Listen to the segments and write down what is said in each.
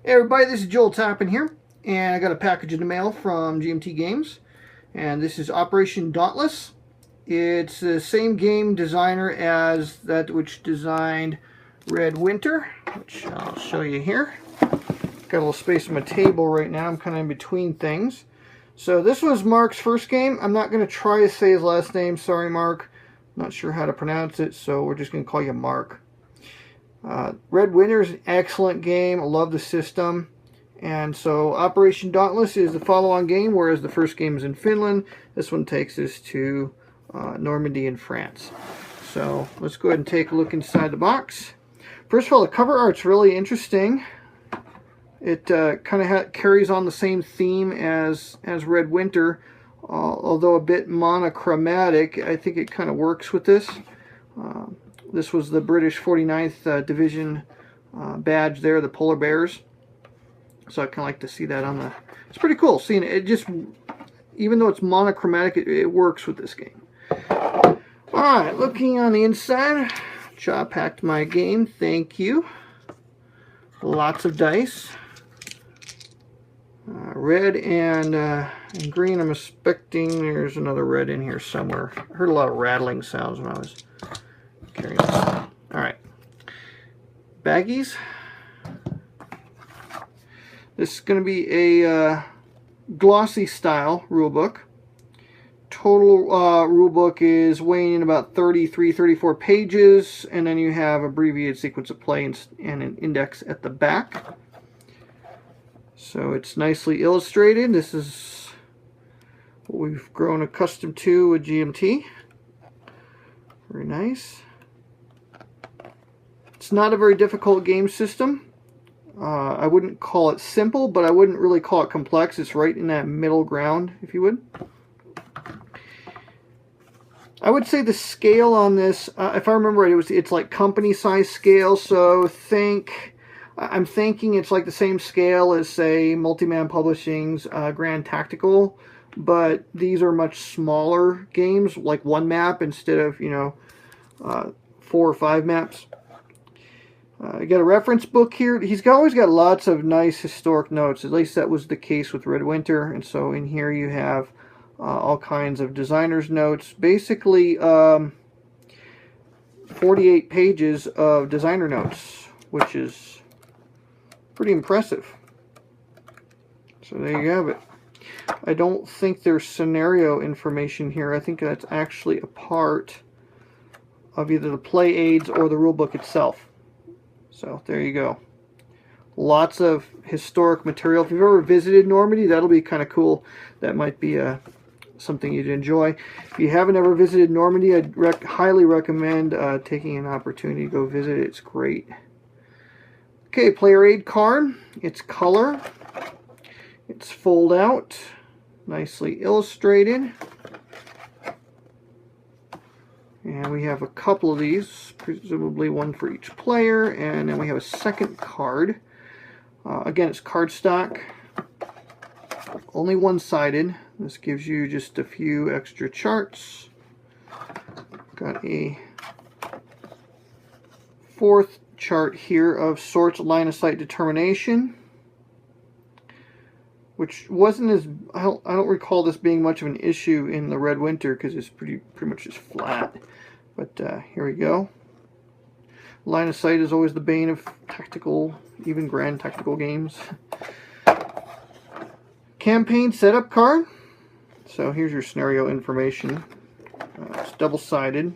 Hey everybody, this is Joel Tappan here, and I got a package in the mail from GMT Games, and this is Operation Dauntless. It's the same game designer as that which designed Red Winter, which I'll show you here. Got a little space on my table right now, I'm kind of in between things. So this was Mark's first game. I'm not going to try to say his last name, sorry Mark. Not sure how to pronounce it, so we're just going to call you Mark. Red Winter is an excellent game. I love the system. And so Operation Dauntless is the follow-on game, whereas the first game is in Finland. This one takes us to Normandy in France. So let's go ahead and take a look inside the box. First of all, the cover art's really interesting. It kind of carries on the same theme as Red Winter, although a bit monochromatic. I think it kind of works with this. This was the British 49th Division badge there, the polar bears. So I kind of like to see that on the... It's pretty cool seeing it. It just, even though it's monochromatic, it works with this game. Alright, looking on the inside, Jaw packed my game, thank you. Lots of dice. Red and green, I'm expecting there's another red in here somewhere. I heard a lot of rattling sounds when I was carrying this. Alright. Baggies. This is going to be a glossy style rulebook. Total rulebook is weighing in about 34 pages, and then you have abbreviated sequence of play and an index at the back. So it's nicely illustrated. This is what we've grown accustomed to with GMT. Very nice. It's not a very difficult game system. I wouldn't call it simple, but I wouldn't really call it complex. It's right in that middle ground, if you would. I would say the scale on this, if I remember right, it's like company size scale. So I'm thinking it's like the same scale as, say, Multiman Publishing's Grand Tactical, but these are much smaller games, like one map instead of 4 or 5 maps. You got a reference book here. He's always got lots of nice historic notes. At least that was the case with Red Winter. And so in here you have all kinds of designer's notes. Basically 48 pages of designer notes, which is pretty impressive. So there you have it. I don't think there's scenario information here. I think that's actually a part of either the play aids or the rulebook itself. So there you go. Lots of historic material. If you've ever visited Normandy, that'll be kind of cool. That might be something you'd enjoy. If you haven't ever visited Normandy, I'd highly recommend taking an opportunity to go visit it. It's great. Okay, player aid card. It's color. It's fold out. Nicely illustrated. And we have a couple of these, presumably one for each player, and then we have a second card. Again, it's cardstock, only one-sided. This gives you just a few extra charts. Got a fourth chart here of sorts, line of sight determination, which wasn't as, I don't recall this being much of an issue in the Red Winter because it's pretty much just flat. But here we go. Line of sight is always the bane of tactical, even grand tactical games. Campaign setup card. So here's your scenario information. It's double-sided.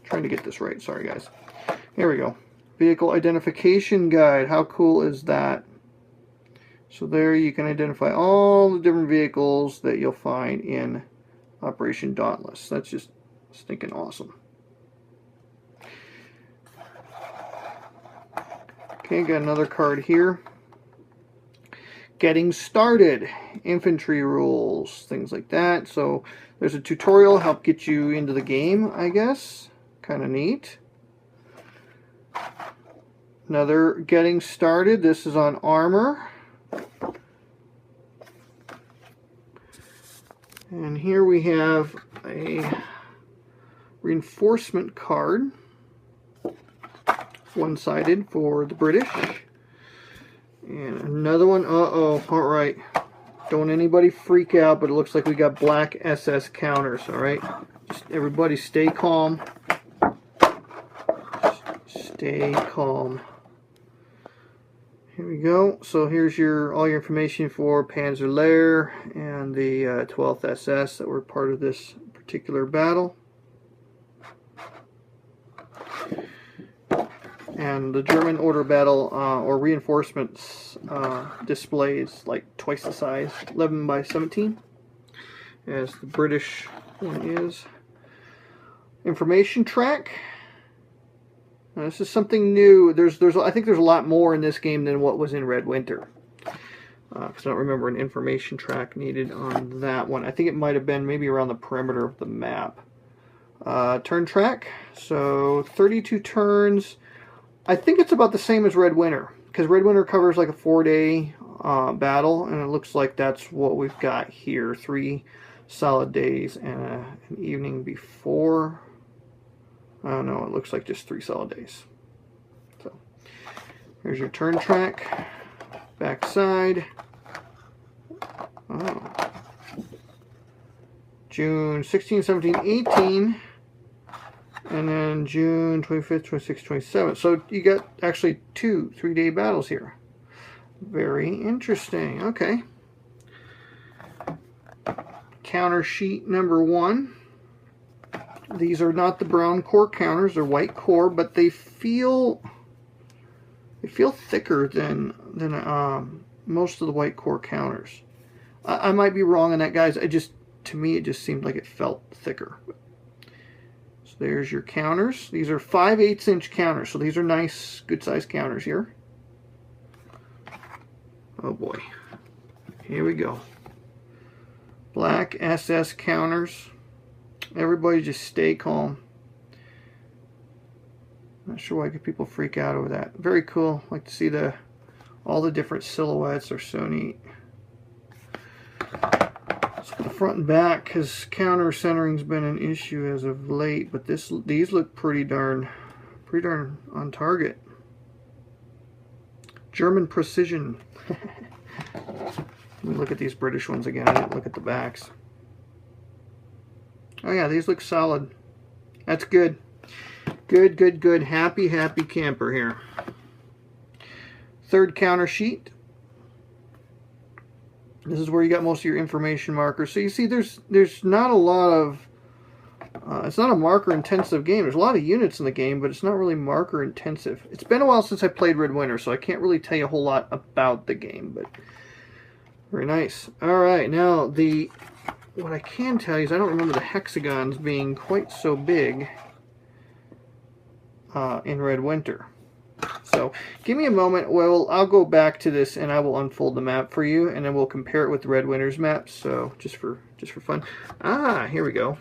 Trying to get this right, sorry guys. Here we go. Vehicle identification guide. How cool is that? So there you can identify all the different vehicles that you'll find in Operation Dauntless. That's just stinking awesome. Okay, got another card here. Getting started. Infantry rules, things like that. So there's a tutorial, help get you into the game, I guess. Kind of neat. Another getting started. This is on armor. And here we have a reinforcement card. one-sided for the British. And another one. Uh-oh. Alright. Don't anybody freak out, but it looks like we got black SS counters, alright? Just everybody stay calm. Stay calm. Here we go. So here's all your information for Panzer Lehr and the 12th SS that were part of this particular battle. And the German order battle or reinforcements display is like twice the size, 11 by 17, as the British one is. Information track. Now, this is something new. I think there's a lot more in this game than what was in Red Winter. Because I don't remember an information track needed on that one. I think it might have been maybe around the perimeter of the map. Turn track. So 32 turns. I think it's about the same as Red Winter, because Red Winter covers like a 4-day battle, and it looks like that's what we've got here. 3 solid days and an evening before. I don't know, it looks like just 3 solid days. So here's your turn track, back side. Oh. June 16, 17, 18. And then June 25th, 26th, 27th. So you got actually 2 3-day battles here. Very interesting. Okay. Counter sheet number 1. These are not the brown core counters. They're white core, but they feel thicker than most of the white core counters. I might be wrong on that, guys. To me, it just seemed like it felt thicker. So there's your counters. These are 5/8 inch counters, so these are nice, good size counters here. Oh boy. Here we go. Black SS counters. Everybody just stay calm. Not sure why people freak out over that. Very cool. I like to see all the different silhouettes are so neat. Let's go to front and back, because counter centering's been an issue as of late, but these look pretty darn on target. German precision. Let me look at these British ones again. I didn't look at the backs. Oh yeah, these look solid. That's good. Good, good, good. Happy, happy camper here. Third counter sheet. This is where you got most of your information markers. So you see there's not a lot of... it's not a marker intensive game. There's a lot of units in the game, but it's not really marker intensive. It's been a while since I played Red Winter, so I can't really tell you a whole lot about the game, but very nice. Alright, now what I can tell you is I don't remember the hexagons being quite so big in Red Winter. So give me a moment. Well, I'll go back to this and I will unfold the map for you, and then we'll compare it with Red Winter's map. So just for fun. Here we go.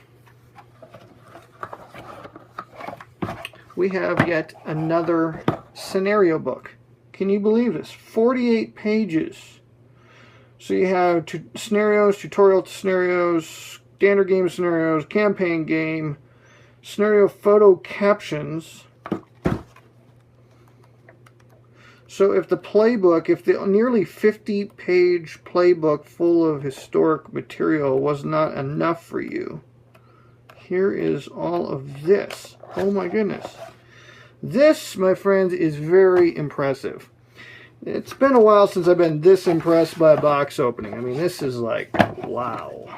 We have yet another scenario book. Can you believe this? 48 pages. So you have scenarios, tutorial scenarios, standard game scenarios, campaign game, scenario photo captions. So if the nearly 50-page playbook full of historic material was not enough for you, here is all of this. Oh my goodness. This, my friends, is very impressive. It's been a while since I've been this impressed by a box opening. I mean, this is like, wow.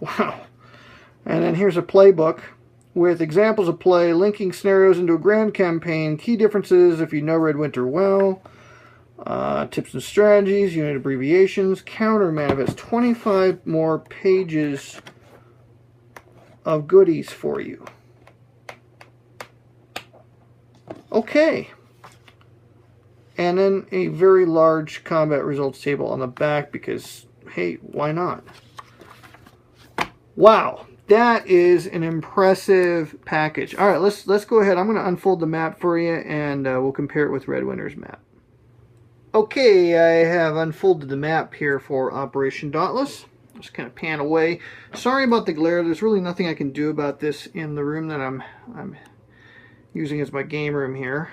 Wow. And then here's a playbook with examples of play, linking scenarios into a grand campaign, key differences if you know Red Winter well, tips and strategies, unit abbreviations, counter manifest, 25 more pages of goodies for you. Okay. And then a very large combat results table on the back because, hey, why not? Wow. That is an impressive package. All right, let's go ahead. I'm going to unfold the map for you, and we'll compare it with Red Winter's map. Okay, I have unfolded the map here for Operation Dauntless. Just kind of pan away. Sorry about the glare. There's really nothing I can do about this in the room that I'm using as my game room here.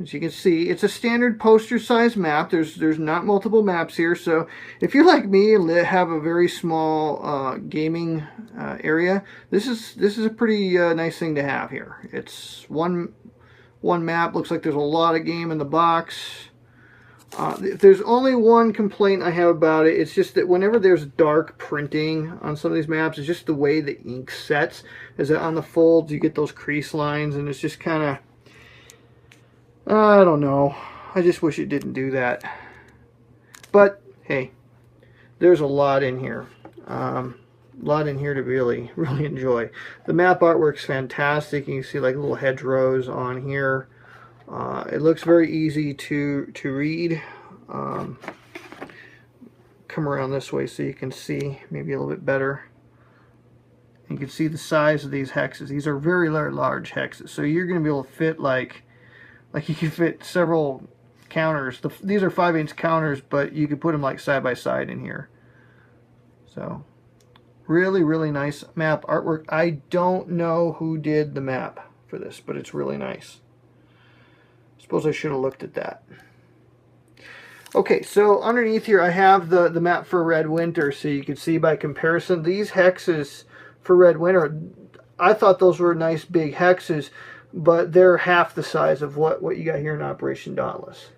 As you can see, it's a standard poster size map. There's not multiple maps here, so if you're like me and have a very small gaming area, this is a pretty nice thing to have here. It's one map. Looks like there's a lot of game in the box. If there's only one complaint I have about it, it's just that whenever there's dark printing on some of these maps, it's just the way the ink sets. Is that on the folds you get those crease lines, and it's just kind of, I don't know. I just wish it didn't do that. But hey, there's a lot in here. A lot in here to really enjoy. The map artwork's fantastic. You can see like little hedgerows on here. It looks very easy to read. Come around this way so you can see maybe a little bit better. You can see the size of these hexes. These are very large hexes, so you're going to be able to fit like you can fit several counters. These are 5/8 counters, but you could put them like side by side in here. So really nice map artwork. I don't know who did the map for this, but it's really nice. Suppose I should have looked at that. Okay, so underneath here I have the map for Red Winter, so you can see by comparison these hexes for Red Winter, I thought those were nice big hexes, but they're half the size of what you got here in Operation Dauntless.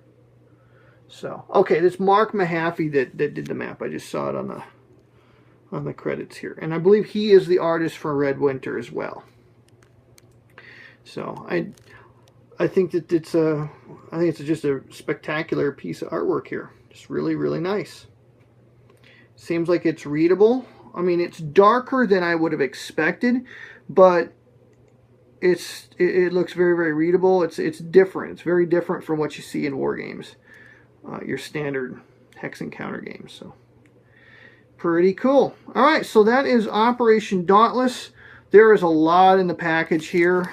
So, okay, this Mark Mahaffey that did the map. I just saw it on the credits here, and I believe he is the artist for Red Winter as well. So I think that it's just a spectacular piece of artwork here. Just really nice. Seems like it's readable. I mean, it's darker than I would have expected, but it looks very readable. It's different. It's very different from what you see in war games, your standard hex and counter games. So pretty cool. All right, so that is Operation Dauntless. There is a lot in the package here.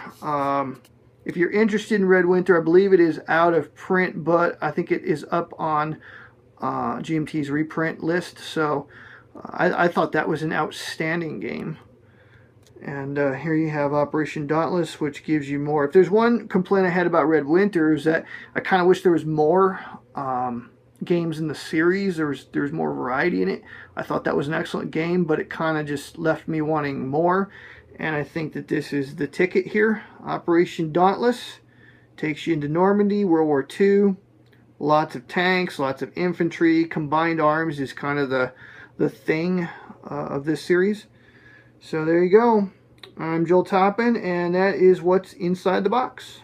If you're interested in Red Winter, I believe it is out of print, but I think it is up on GMT's reprint list. So I thought that was an outstanding game. And here you have Operation Dauntless, which gives you more. If there's one complaint I had about Red Winter, is that I kind of wish there was more games in the series. There's more variety in it. I thought that was an excellent game, but it kind of just left me wanting more. And I think that this is the ticket here. Operation Dauntless takes you into Normandy, World War II. Lots of tanks, lots of infantry. Combined arms is kind of the thing of this series. So there you go. I'm Joel Toppin, and that is what's inside the box.